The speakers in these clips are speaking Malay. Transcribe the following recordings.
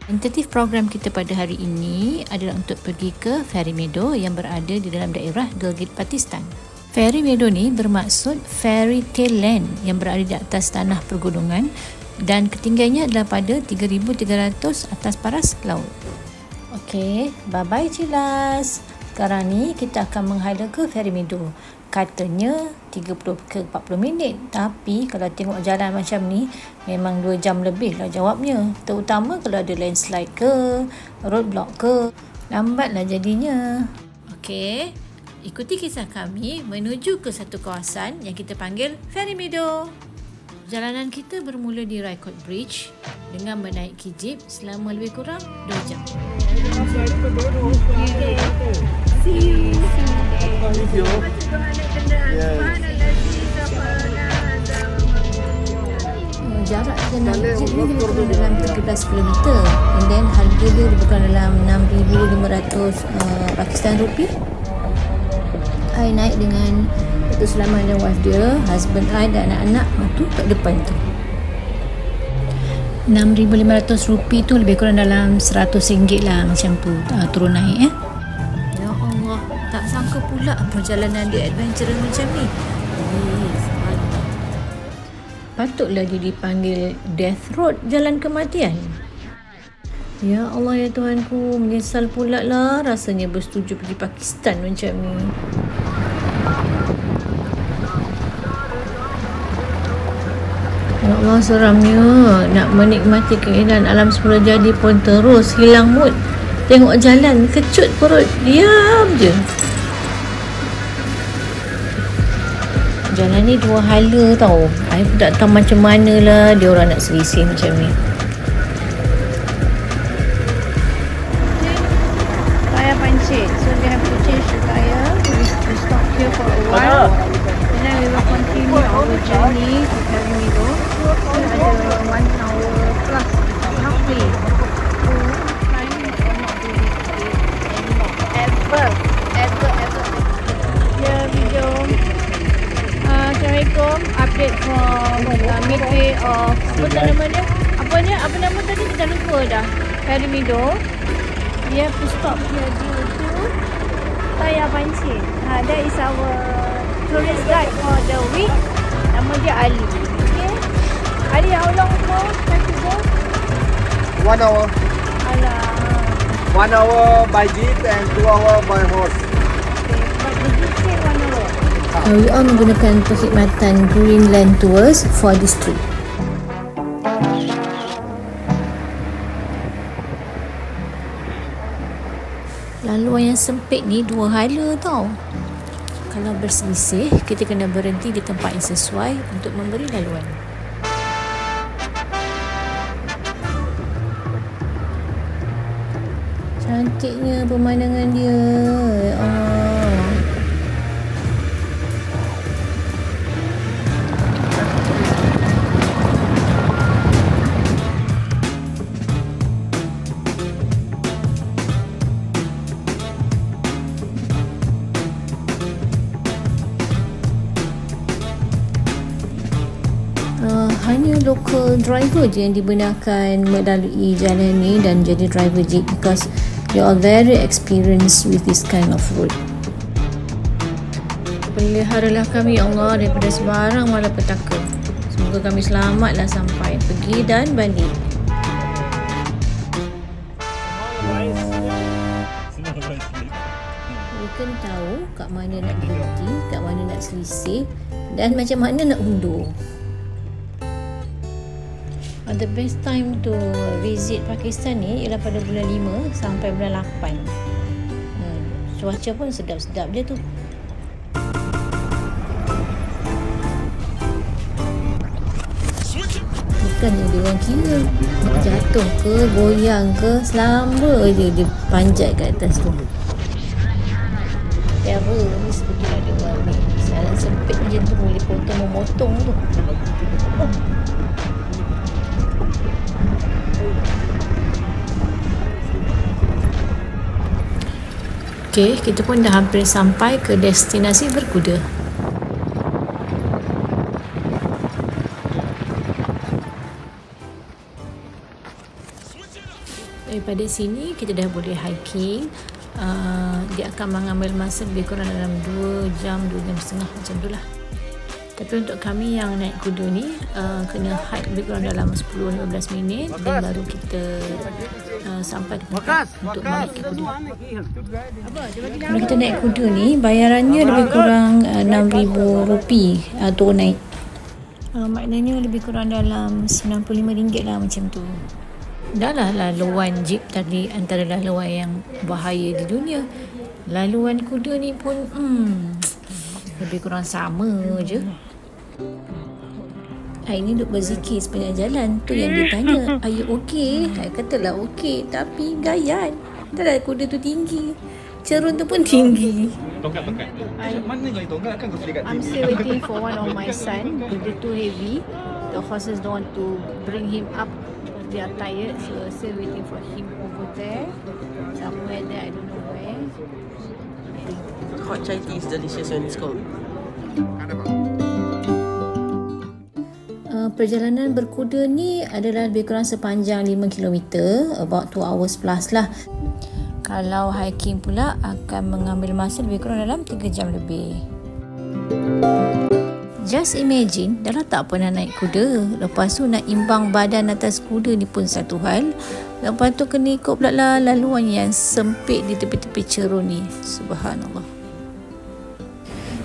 Tentatif program kita pada hari ini adalah untuk pergi ke Fairy Meadow yang berada di dalam daerah Gilgit-Baltistan. Fairy Meadow ni bermaksud Fairy Tale Land yang berada di atas tanah pergunungan dan ketinggiannya adalah pada 3,300 atas paras laut. Okey, bye-bye Cilas. Sekarang ni kita akan menghala ke Fairy Meadow. Katanya 30 ke 40 minit. Tapi kalau tengok jalan macam ni, memang 2 jam lebih lah jawabnya. Terutama kalau ada landslide ke, roadblock ke. Lambatlah jadinya. Okey, ikuti kisah kami menuju ke satu kawasan yang kita panggil Fairy Meadow. Perjalanan kita bermula di Rycote Bridge dengan menaiki jeep selama lebih kurang 2 jam. Jarak kita naik jeep ni lebih kurang dalam 13 km and then harga dia lebih kurang dalam 6,500 Pakistan rupiah. I naik dengan Datuk Sulaiman dan wife dia, husband I dan anak-anak tu kat depan tu. 6,500 rupiah tu lebih kurang dalam RM100 lah macam tu, turun naik. Ya Allah, tak sangka pula perjalanan dia adventure macam ni. Patutlah dia dipanggil Death Road, jalan kematian. Ya Allah ya Tuhanku, menyesal pula lah rasanya bersetuju pergi Pakistan macam ni. Ya Allah, seramnya. Nak menikmati keindahan alam semula jadi pun terus hilang mood. Tengok jalan, kecut perut, diam je. Jalan ni 2 hala tau. I pun tak tahu macam mana lah dia orang nak selisih macam ni. Tayar pancit. So we have to change the tire. We stop here for a while. And then we will continue our journey to Fairy Meadow. Ada 1 hour plus halfway. Ever. Ya, video. Assalamualaikum. Update from midway of apa nama tadi kita lupa dah. Fairy Meadow. We have to stop here due to tayar pancit. That is our tourist guide for the week. Nama dia Ali. Okay. Ali, how long more time to go? 1 hour. Alah. 1 hour by jeep and 2 hour by horse. Okay, but the jeep say 1 hour. We all menggunakan perkhidmatan Greenland Tours for this trip. Laluan yang sempit ni 2 hala tau. Kalau berselisih, kita kena berhenti di tempat yang sesuai untuk memberi laluan. Cantiknya pemandangan dia. Ya Allah. Hanya local driver je yang dibenarkan melalui jalan ni dan jadi driver jeep because they are very experienced with this kind of road. Peliharalah kami ya Allah daripada sebarang malapetaka. Semoga kami selamatlah sampai pergi dan balik. Bukan tahu kat mana nak berhenti, kat mana nak selisih dan macam mana nak undur. The best time to visit Pakistan ni ialah pada bulan 5 sampai bulan 8. Cuaca pun sedap-sedap dia tu. Bukannya dia orang kira nak jatuh ke, goyang ke, selamba je dia panjat kat atas tu. Terror ni sebetulnya dia orang ni. Jalan sempit macam tu boleh potong-memotong tu. Okey, kita pun dah hampir sampai ke destinasi berkuda. Daripada sini kita dah boleh hiking. Dia akan mengambil masa lebih kurang dalam 2 jam, 2 jam setengah macam tu lah. Tapi untuk kami yang naik kuda ni kena hike lebih kurang dalam 10-15 minit dan baru kita sampai ke tempat untuk menaiki kuda. Kalau kita naik kuda ni bayarannya lebih kurang RM6,000 turun naik. Maknanya lebih kurang dalam RM95 lah macam tu. Dah lah laluan jeep tadi antara laluan yang bahaya di dunia. Laluan kuda ni pun lebih kurang sama je. Ini duk berzikir sepanjang jalan. Tu yang dia tanya, are you okay? Saya katalah okay, tapi gayan. Dah lah kuda tu tinggi, cerun tu pun tinggi. I'm still waiting for one of my son. Kuda too heavy. The horses don't want to bring him up. They are tired, so still waiting for him over there. Somewhere there, I don't know where. Hot chai tea is delicious when it's cold. Perjalanan berkuda ni adalah lebih kurang sepanjang 5 km, about 2 hours plus lah. Kalau hiking pula akan mengambil masa lebih kurang dalam 3 jam lebih. Just imagine, dah lah tak pernah naik kuda, lepas tu nak imbang badan atas kuda ni pun satu hal. Lepas tu kena ikut pula lah laluan yang sempit di tepi-tepi cerun ni. Subhanallah.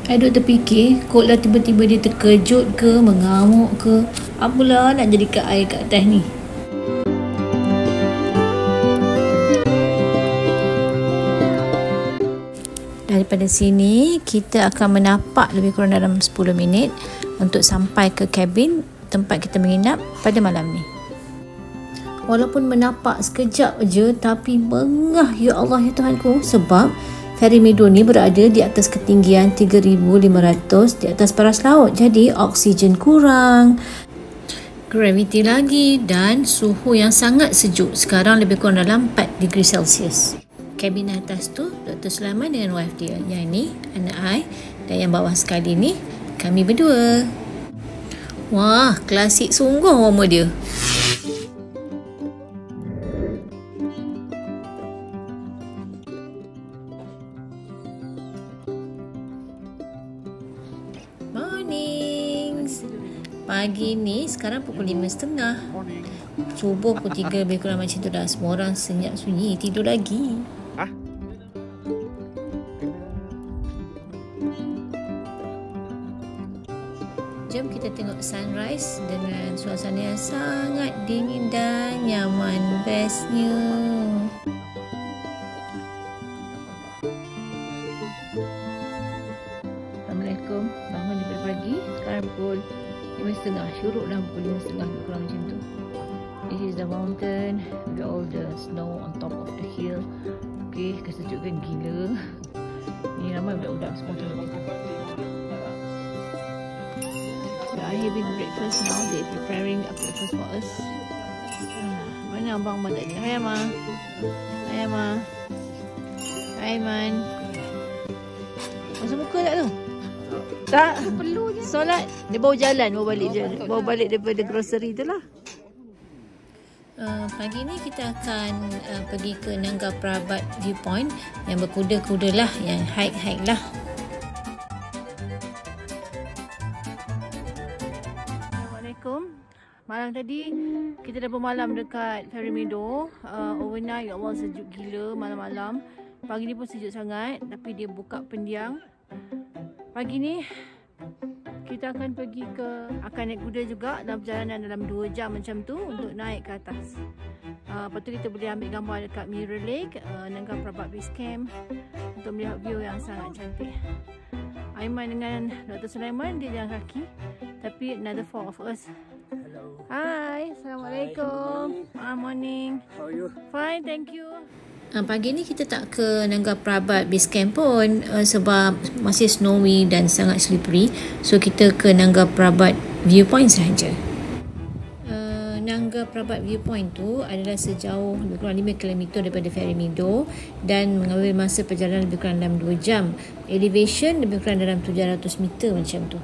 Saya duk terfikir, kot lah tiba-tiba dia terkejut ke, mengamuk ke, apalah nak jadi kat air kat atas ni. Daripada sini, kita akan menapak lebih kurang dalam 10 minit untuk sampai ke kabin tempat kita menginap pada malam ni. Walaupun menapak sekejap je, tapi bengah ya Allah ya Tuhanku, sebab Fairy Meadow ni berada di atas ketinggian 3,500 di atas paras laut. Jadi oksigen kurang, graviti lagi dan suhu yang sangat sejuk. Sekarang lebih kurang dalam 4 degree Celsius. Kabin atas tu Dr. Sulaiman dengan wife dia. Yang ni anak I, dan yang bawah sekali ni kami berdua. Wah, klasik sungguh rumah dia. Pagi ni sekarang pukul 5.30. Subuh pukul 3 lebih kurang macam tu dah. Semua orang senyap sunyi tidur lagi. Jom kita tengok sunrise dengan suasana yang sangat dingin dan nyaman. Bestnya. Assalamualaikum. Bangun daripada pagi. Sekarang pukul 5.30, syuruk dah pukul 5.30 kurang macam tu. This is the mountain with all the snow on top of the hill. Okay, kesejukan gila. Ni ramai budak-budak semua tu. We are having breakfast now. They preparing a breakfast for us. Mana abang Mat tadi? Hai Ma. Hai Ma. Hai Man. Masuk muka tak tu? Tak perlu je. Solat dia bawa jalan, bawa balik daripada grocery tu lah. Pagi ni kita akan pergi ke Nangka Parbat Viewpoint yang berkuda-kuda lah, yang hike lah. Assalamualaikum. Malam tadi kita dah bermalam dekat Fairy Meadow. Overnight, ya Allah, sejuk gila malam-malam. Pagi ni pun sejuk sangat, tapi dia buka pendiang. Pagi ni kita akan naik kuda juga dalam perjalanan dalam 2 jam macam tu untuk naik ke atas. Lepas tu kita boleh ambil gambar dekat Mirror Lake, Nangka Parbat Base Camp untuk melihat view yang sangat cantik. Aiman dengan Dr. Sulaiman dia jalan kaki, tapi another 4 of us. Hello. Hi, Assalamualaikum. Morning. How are you? Fine, thank you. Pagi ni kita tak ke Nangka Parbat Base Camp pun sebab masih snowy dan sangat slippery. So kita ke Nangka Parbat Viewpoint sahaja. Nangka Parbat Viewpoint tu adalah sejauh lebih kurang 5 km daripada Fairy Meadow dan mengambil masa perjalanan lebih kurang dalam 2 jam. Elevation lebih kurang dalam 700 meter macam tu.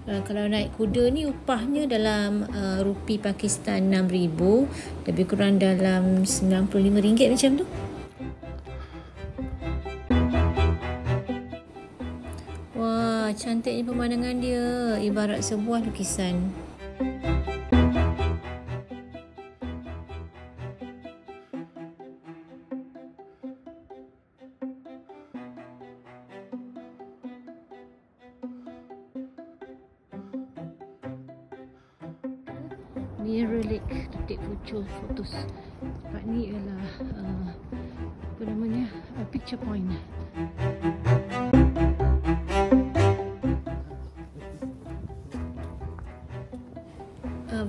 Kalau naik kuda ni upahnya dalam rupi Pakistan 6,000, lebih kurang dalam RM95 macam tu. Wah, cantiknya pemandangan dia, ibarat sebuah lukisan. Mirror Lake to take photos. Tempat ni ialah apa namanya, picture point.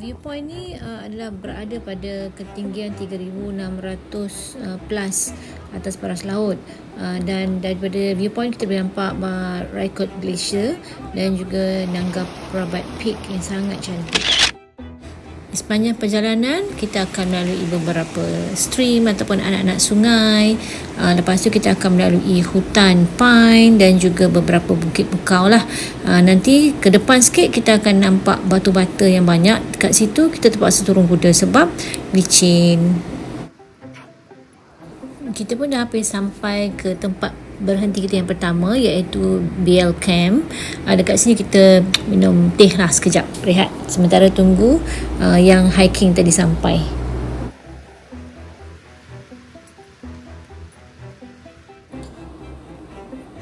Viewpoint ni adalah berada pada ketinggian 3,600 plus atas paras laut, dan daripada viewpoint kita boleh nampak Raikot Glacier dan juga Nanga Parbat Peak yang sangat cantik. Di sepanjang perjalanan kita akan melalui beberapa stream ataupun anak-anak sungai. Lepas tu kita akan melalui hutan pine dan juga beberapa bukit bukau lah. Nanti ke depan sikit kita akan nampak batu bata yang banyak. Dekat situ kita terpaksa turun kuda sebab licin. Kita pun dah hampir sampai ke tempat berhenti kita yang pertama, iaitu BL Camp. Dekat sini kita minum teh lah sekejap, rehat sementara tunggu yang hiking tadi sampai.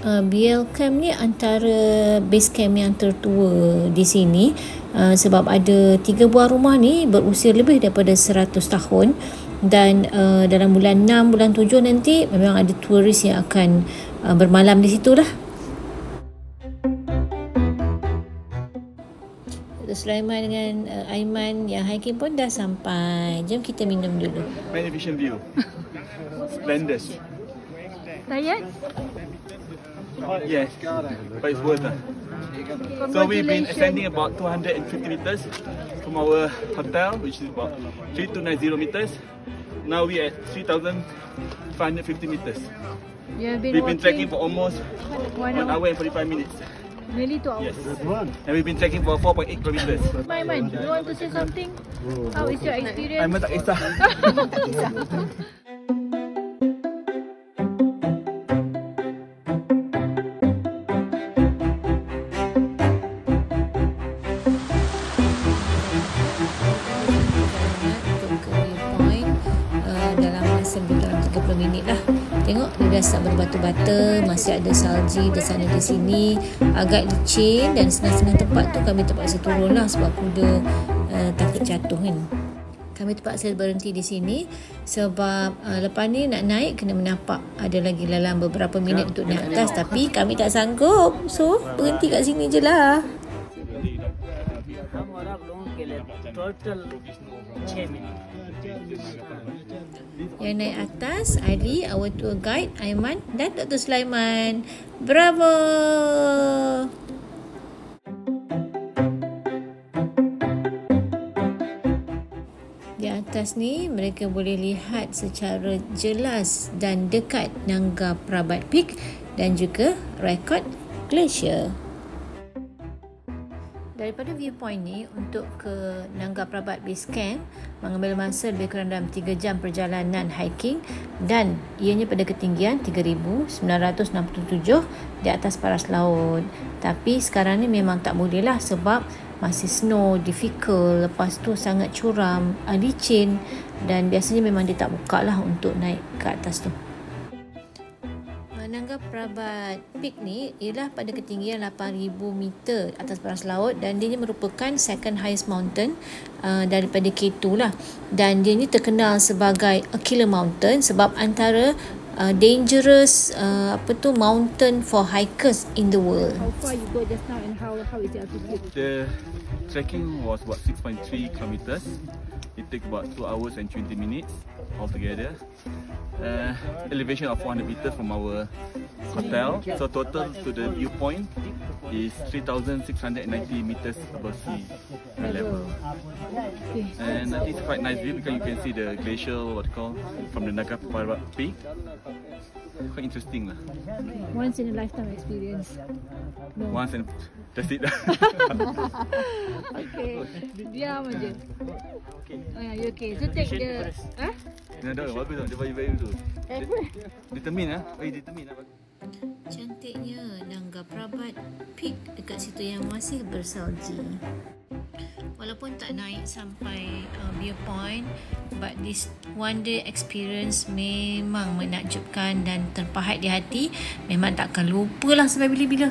BL Camp ni antara base camp yang tertua di sini, sebab ada 3 buah rumah ni berusia lebih daripada 100 tahun. Dan dalam bulan 6, bulan 7 nanti memang ada turis yang akan bermalam di situ lah. Dr. Sulaiman dengan Aiman yang hiking pun dah sampai. Jom kita minum dulu. Magnificent view. Splendid. Tired? Yes, but it's worth it. So we've been ascending about 250 meters from our hotel, which is about 3290 meters. Now we at 3,550 meters. We've been trekking for almost 1 hour and 45 minutes. Nearly 2 hours. Yes. And we've been trekking for 4.8 kilometers. Aiman, you want to say something? How is your experience? Aiman tak kisah. Minit lah. Tengok dia dah start berbatu-bata, masih ada salji di sana di sini, agak licin dan senang-senang tempat tu kami terpaksa turun lah sebab kuda takut jatuh kan. Kami terpaksa berhenti di sini sebab lepas ni nak naik kena menapak, ada lagi dalam beberapa minit untuk naik atas, tapi kami tak sanggup, so berhenti kat sini je lah. Yang naik atas Ali, our tour guide Aiman dan Dr. Sulaiman. Bravo! Di atas ni mereka boleh lihat secara jelas dan dekat Nanga Parbat Peak dan juga Raikot Glacier. Daripada viewpoint ni untuk ke Nanga Parbat Base Camp mengambil masa lebih kurang dalam 3 jam perjalanan hiking dan ianya pada ketinggian 3,967 di atas paras laut. Tapi sekarang ni memang tak boleh lah sebab masih snow, difficult, lepas tu sangat curam, licin dan biasanya memang dia tak buka lah untuk naik ke atas tu. Nanga Parbat Peak ni ialah pada ketinggian 8,000 meter atas paras laut dan dia merupakan second highest mountain daripada K2 lah, dan dia ni terkenal sebagai a killer mountain sebab antara dangerous mountain for hikers in the world. How far you go just now and how is the altitude? The trekking was about 6.3 kilometers. It takes about 2 hours and 20 minutes altogether. Elevation of 400 meters from our hotel. So total to the viewpoint is 3,690 meters above sea level. And I think it's quite nice view because you can see the glacial, what you call, from the Naga Parbat peak. Quite interesting lah. Once in a lifetime experience. No. Once and that's it. Okay. Diam aja. Oh ya, you okay. So take the Dah bagus tak? Dia bagi tu. Determine lah. Determine lah. Cantiknya Nanga Parbat Peak dekat situ yang masih bersalji. Walaupun tak naik sampai viewpoint, but this one day experience memang menakjubkan dan terpahat di hati. Memang takkan lupa lah sampai bila-bila.